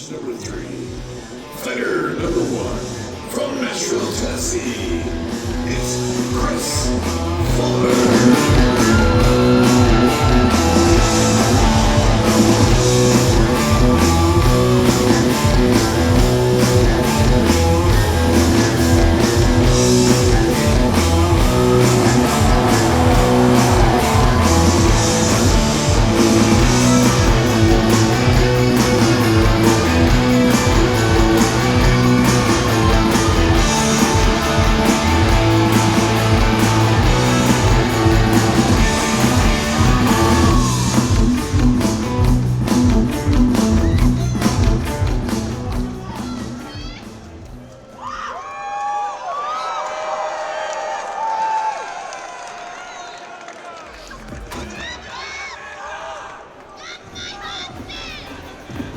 Match number 3. Fighter number 1. From Nashville, Tennessee, it's Kris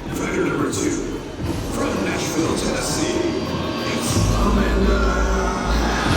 Fighter number 2. From Nashville, Tennessee, it's Amanda.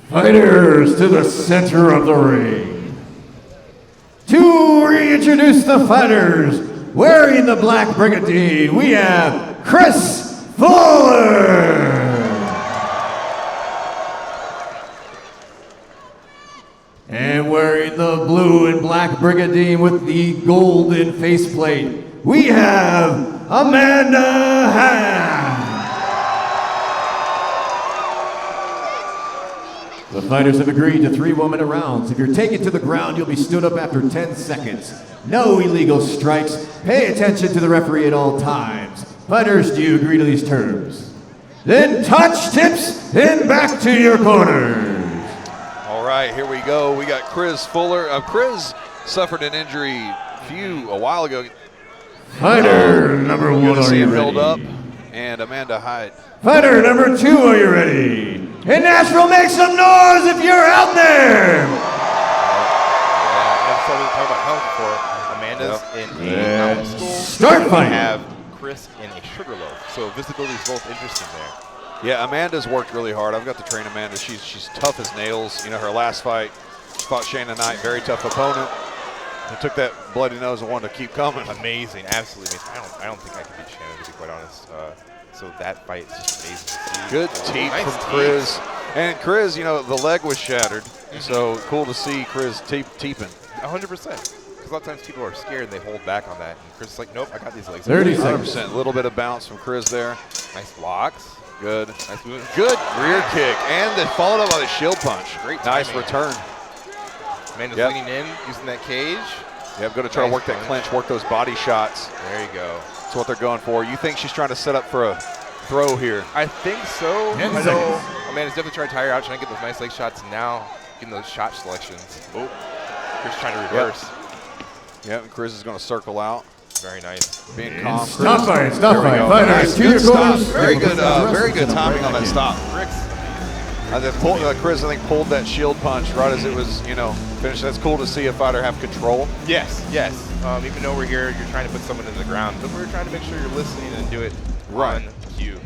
Fighters to the center of the ring. To reintroduce the fighters, wearing the black brigandine, we have Kris Fuller. And wearing the blue and black brigandine with the golden faceplate, we have Amanda Hadt. The fighters have agreed to 3-1-minute rounds. If you're taken to the ground, you'll be stood up after 10 seconds. No illegal strikes. Pay attention to the referee at all times. Fighters, do you agree to these terms? Then touch tips and back to your corners. All right, here we go. We got Kris Fuller. Kris suffered an injury a while ago. Fighter number 1, Good to are see you him ready? held up. And Amanda Hadt. Fighter number 2, are you ready? In Nashville, make some noise if you're out there! Yeah, and so we talked about health before. Amanda's in a mountain school. Start fight. We have Kris in a sugar loaf. So visibility is both interesting there. Yeah, Amanda's worked really hard. I've got to train Amanda. She's tough as nails. You know, her last fight, she fought Shayna Knight, very tough opponent. And took that bloody nose and wanted to keep coming. Amazing, absolutely amazing. I don't think I can beat Shannon, to be quite honest. So that fight is just amazing to see. Good teep nice from Kris. And Kris, you know, the leg was shattered. So cool to see Kris teeping. 100%. Because a lot of times people are scared and they hold back on that. And Kris is like, nope, I got these legs. 30 seconds. 100%. A little bit of bounce from Kris there. Nice blocks. Good. Nice movement. Good rear kick. And then followed up by the shield punch. Great Nice timing. return. Amanda's Yep. leaning in, using that cage. Yeah, I'm going to try to work that clinch, work those body shots. There you go. That's what they're going for. You think she's trying to set up for a throw here? I think so. 10 I know seconds. Amanda's definitely trying to tire her out, trying to get those nice leg shots, and now getting those shot selections. Oh, Kris trying to reverse. Yep, and Kris is going to circle out. Very nice. Being calm. Stop fight, There stop we fight. go. Fighters Nice, to good your stop. corners. Very good timing on that stop. Kris, I think, pulled that shield punch right as it was, you know, finished. That's cool to see a fighter have control. Yes, yes. Even though we're here, you're trying to put someone in the ground, but we're trying to make sure you're listening and do it Right. on cue.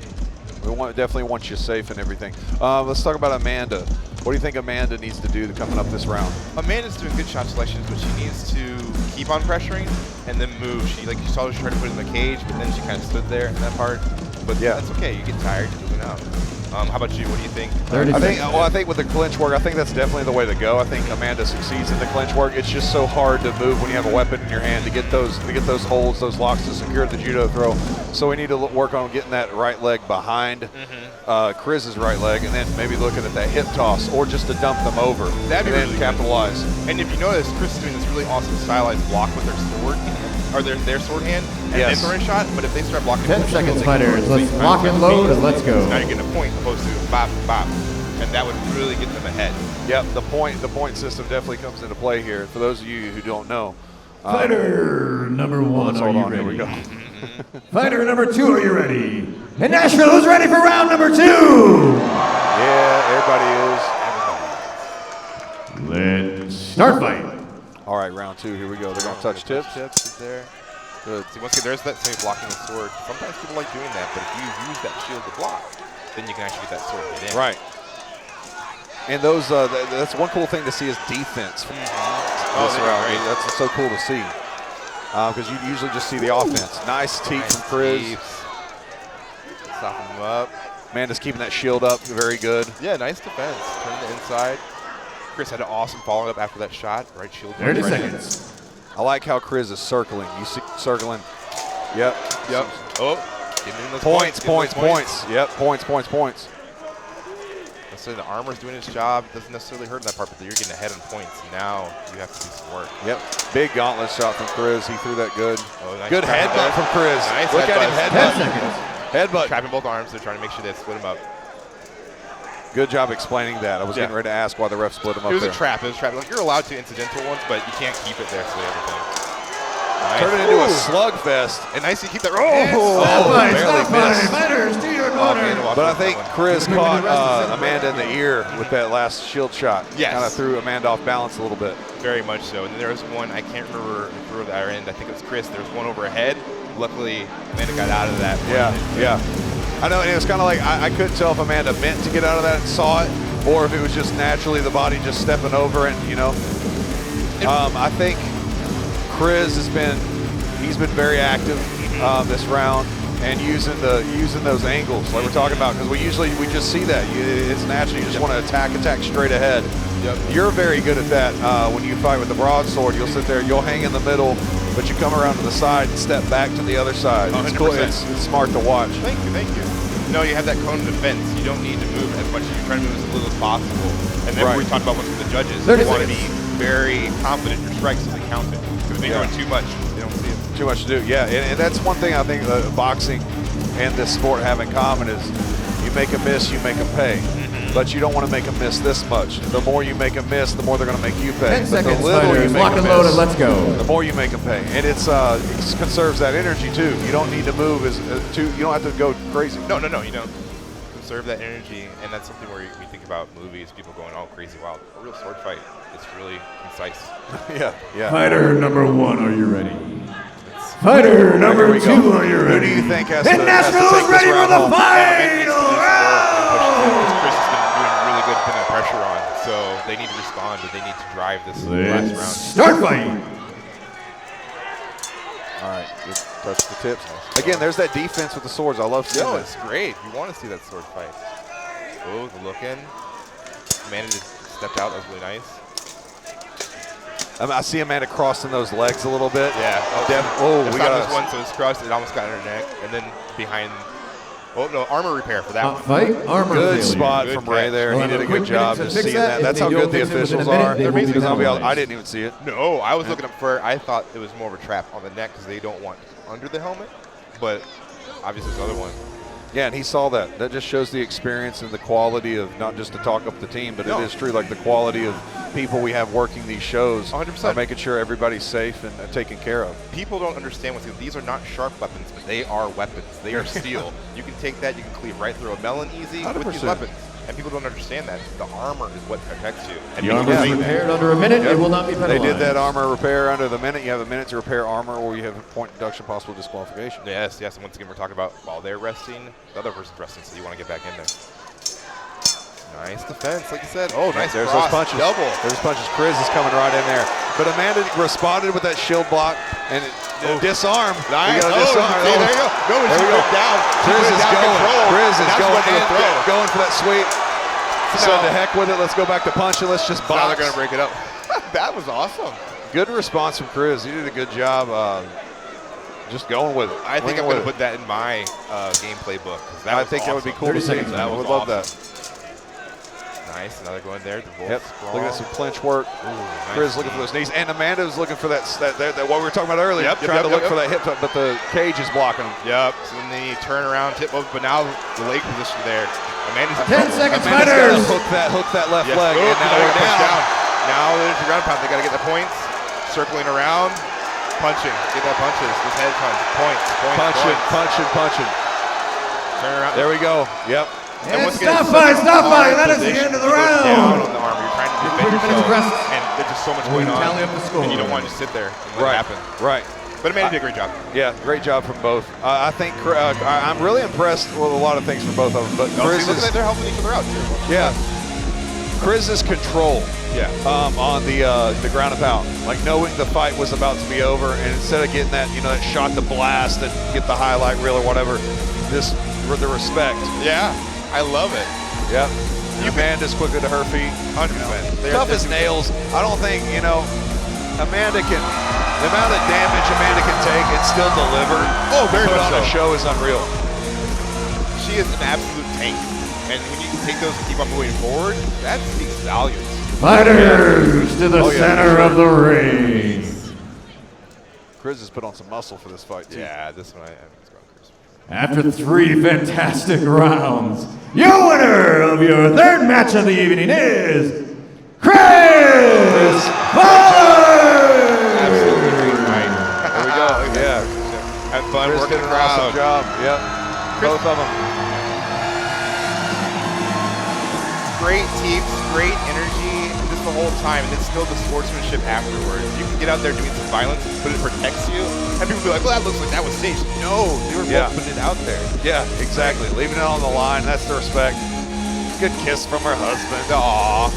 We definitely want you safe and everything. Let's talk about Amanda. What do you think Amanda needs to do coming up this round? Amanda's doing good shot selections, but she needs to keep on pressuring and then move. She, like you saw, she tried to put it in the cage, but then she kind of stood there in that part. But Yeah. that's okay. You get tired, you're moving out. How about you? What do you think? 30 I think, seconds. well, I think with the clinch work, I think that's definitely the way to go. I think Amanda succeeds in the clinch work. It's just so hard to move when you have a weapon in your hand to get those holds, those locks to secure the judo throw. So we need to work on getting that right leg behind Kris's right leg, and then maybe looking at that hip toss or just to dump them over. That'd be and then really capitalize. And if you notice, Kris is doing this really awesome stylized block with her sword. or their sword hand, and Yes. then throwing a shot. But if they start blocking 10 push seconds, skills, they can fighters. throw at the Let's same lock time. and So load, and let's go. Now you're getting a point opposed to bop, bop. And that would really get them ahead. Yep, the point system definitely comes into play here. For those of you who don't know, Fighter number 1, let's are hold you on. ready? Here we go. Fighter number 2, are you ready? And Nashville is ready for round number 2. Yeah, everybody Let's start fight. is. All right, round 2. Here we go. They're gonna touch tips. Tips is there. Good. See, once again, there's that same blocking the sword. Sometimes people like doing that, but if you use that shield to block, then you can actually get that sword hit in. Right. And those, that's one cool thing to see is defense. This round. great. That's so cool to see. Because you usually just see the offense. Nice teep from Kris. Stopping him up. Amanda's keeping that shield up. Very good. Yeah, nice defense. Turn the inside. Kris had an awesome follow up after that shot. Right shield. 30 right seconds. I like how Kris is circling. You see circling. Yep. Yep. Oh, getting in those Points. getting those Yep. Points. Let's say the armor's doing its job. It doesn't necessarily hurt in that part, but you're getting ahead on points. Now you have to do some work. Yep. Big gauntlet shot from Kris. He threw that good. Oh, nice Good trap headbutt there. from Kris. Nice Look at him 10 headbutt. seconds. Headbutt. Trapping both arms. They're trying to make sure they split them up. Good job explaining that. I was getting ready to ask why the ref split him up It was there. a trap. It was a trap. Like, you're allowed to incidental ones, but you can't keep it there for everything. Nice. Turn it into a Ooh. slugfest. And nice to keep that. barely missed. Fighters, to your corner. But I think Kris caught Amanda in the ear with that last shield shot. Yes. Kind of threw Amanda off balance a little bit. Very much so. And then there was one, I can't remember if threw the other end. I think it was Kris. There was one over her head. Luckily, Amanda got out of that. Yeah. I know, and it was kind of like, I couldn't tell if Amanda meant to get out of that and saw it, or if it was just naturally the body just stepping over it, you know. I think Kris he's been very active this round and using those angles like we're talking about, because we just see that. It's natural. You just want to attack straight ahead. Yep. You're very good at that when you fight with the broadsword. You'll sit there, you'll hang in the middle, but you come around to the side and step back to the other side. It's cool. It's smart to watch. Thank you. No, you have that cone of defense. You don't need to move as much as you're trying to move as little as possible. And then we talked about what's with the judges. 30 You want to seconds. be very confident in your strikes so they count it. Because if they're doing too much, they don't see it. Too much to do, yeah. And that's one thing I think boxing and this sport have in common is you make a miss, you make them pay. But you don't want to make them miss this much. The more you make them miss, the more they're going to make you pay. 10 But the seconds, little you fighters. make Lock them and load miss, and let's go. the more you make them pay. And it conserves that energy too. You don't need to move you don't have to go crazy. No, you don't. Conserve that energy, and that's something where we think about movies, people going all crazy wild. A real sword fight, it's really concise. Yeah. Fighter number 1, are you ready? Fighter number 2, are you Who ready? do you think has And to Nashville take is this ready for round the home? final round. Kris has been doing really good putting that pressure on, so they need to respond, and they need to drive this last round. Start fight. All right, good touch the tips. Again, there's that defense with the swords. I love seeing No, this. it's great. You want to see that sword fight. Oh, the look in. Amanda just stepped out. That was really nice. I see Amanda crossing those legs a little bit. Yeah. We got this one, so it's crossed. It almost got in her neck, and then behind. Oh no, armor repair for that one. Fight armor Good failure. spot Good from catch. Ray there. We'll He have did a a quick good job minute to just fix seeing that. that. If That's they how don't good the fix it within a officials minute, are. they will be Because I penalized. didn't even see it. No, I was looking up for. I thought it was more of a trap on the neck because they don't want under the helmet, but obviously this other one. Yeah, and he saw that. That just shows the experience and the quality of, not just to talk up the team, but it is true, like the quality of people we have working these shows 100%. are making sure everybody's safe and taken care of. People don't understand these are not sharp weapons, but they are weapons. They are steel. You can take that, you can cleave right through a melon easy with these 100%. weapons. And people don't understand that. The armor is what protects you. And The people armor don't is see that. repaired under a minute. It will not be They penalized. did that armor repair under the minute. You have a minute to repair armor, or you have a point deduction, possible disqualification. Yes. And once again, we're talking about while they're resting, the other person's resting, so you want to get back in there. Nice defense, like you said. Oh, nice. There's cross. those punches. Double. There's punches. Kris is coming right in there. But Amanda responded with that shield block and disarm. Nice. We got a Oh, disarm. see, there you go. No, There she we go. went down. She Kris went is down going. control. Kris is Now she going went for to the throw. going for that sweep. So Now- to heck with it. Let's go back to punching. Let's just Now box. they're going to break it up. That was awesome. Good response from Kris. He did a good job just going with it. I think Winging I'm with going to it. put that in my gameplay book. I think that would be cool to 30 see. seconds. I That would was love awesome. that. Nice, another going there. Yep, looking at some clinch work. Ooh, Chris nice looking for those knees, and Amanda's looking for that what we were talking about earlier. Trying to look for that hip tuck, but the cage is blocking him. Yep. So then they turn around, tip over, but now the leg position there. Amanda's 10 seconds, Amanda's fighters. gotta hook that left Yes. leg, Ooh, and now they're we're pushed down. Now there's the ground pound. They got to get the points. Circling around, punching. Get that punches. This head punch. Points. Punching. Turn around. There we go. Yep. And once again, stop it's such fight. a hard That is the position end of the to go down on round. the arm. You're trying to defend 30 minutes yourself, rest. and there's just so much going on. Tally up the score. And you don't want to just sit there and let it happen. Right. But Amanda did a great job. Yeah, great job from both. I think I'm really impressed with a lot of things from both of them. But Chris Look is, like they're helping each other out too. yeah, Chris's control. Yeah. On the ground and pound, like knowing the fight was about to be over, and instead of getting that that shot to blast and get the highlight reel or whatever, the respect. Yeah. I love it. Yep. Amanda's quicker to her feet. 100%. Tough as nails. I don't think Amanda can. The amount of damage Amanda can take and still deliver. Oh, very put much on a so. show is unreal. She is an absolute tank. And when you can take those and keep on moving forward, that speaks volumes. Fighters to the Oh, yeah, center for of the sure. ring. Chris has put on some muscle for this fight too. Yeah, this one I was going Chris. After 3 fantastic rounds, your winner of your third match of the evening is Kris Fowler! Absolutely great fight. There we go. Yeah. Had fun Chris working did the an awesome crowd. job. Yep. Both of them. Great teams, great energy, just the whole time, and then still the sportsmanship afterwards. You can get out there doing some violence, but it protects you, and people be like, well, that looks like that was staged. No, they were both putting it out there. Yeah, exactly. Leaving it on the line. That's the respect. Good kiss from her husband. Aww.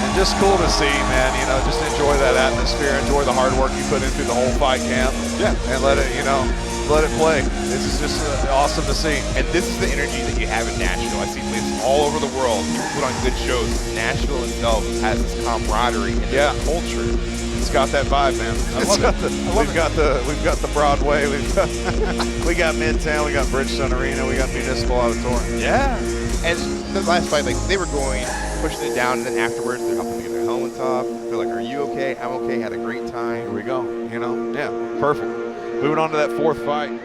And just cool to see, man. Just enjoy that atmosphere. Enjoy the hard work you put into the whole fight camp. Yeah. And let it play. This is just awesome to see. And this is the energy that you have in Nashville. I see places all over the world. People put on good shows. Nashville itself has this camaraderie and this culture. It's got that vibe, man. We've got the Broadway. We got Midtown. We got Bridgestone Arena. We got Municipal Auditorium. Yeah. And the last fight, they were going, pushing it down, and then afterwards, they're helping to get their helmets off. They're like, are you okay? I'm okay. Had a great time. Here we go. Yeah, perfect. Moving on to that fourth fight.